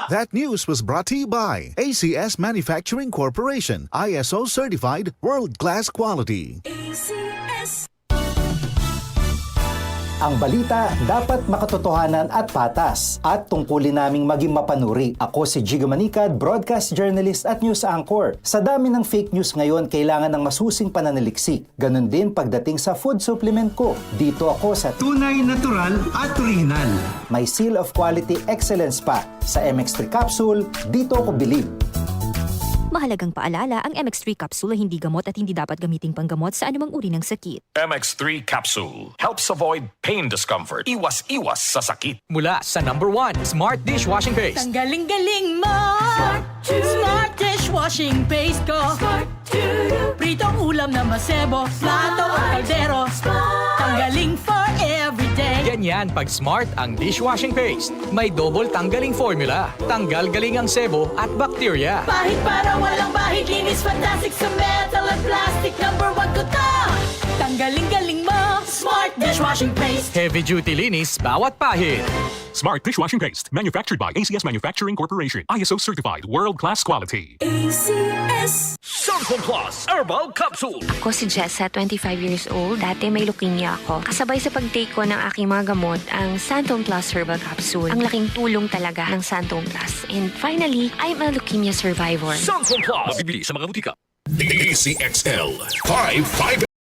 That news was brought to you by ACS Manufacturing Corporation, ISO certified world-class quality. ACS. Ang balita dapat makatotohanan at patas at tungkulin naming maging mapanuri. Ako si Jigo Manicad, broadcast journalist at news anchor. Sa dami ng fake news ngayon, kailangan ng masusing pananaliksik. Ganon din pagdating sa food supplement ko. Dito ako sa tunay, natural at original. may seal of quality excellence pa. Sa MX3 capsule, dito ako bilib. Mahalagang paalala, ang MX3 capsule ay hindi gamot at hindi dapat gamiting panggamot sa anumang uri ng sakit. MX3 Capsule helps avoid pain discomfort. Iwas-iwas sa sakit. Mula sa #1 Smart Dishwashing Paste. Ang galing-galing mo! Smart dishwashing paste ko! Pritong ulam na masebo, plato o kaldero. Tanggaling for everyday. Ganyan pag Smart ang dishwashing paste. May double tanggaling formula. Tanggal galing ang sebo at bakterya. Bahid para walang bahid, linis fantastic sa metal at plastic. #1 ko to! Tanggaling-galing mo! Smart dishwashing paste! Heavy duty linis bawat pahid. Smart Dishwashing Paste, manufactured by ACS Manufacturing Corporation. ISO certified, world-class quality. ACS. Santon Plus Herbal Capsule. Ako si Jessa, 25 years old. Dati may leukemia ako. Kasabay sa pag-take ko ng aking mga gamot, ang Santon Plus Herbal Capsule. Ang laking tulong talaga ng Santon Plus. And finally, I'm a leukemia survivor. Santon Plus. Mabibili sa mga butika. DCXL 55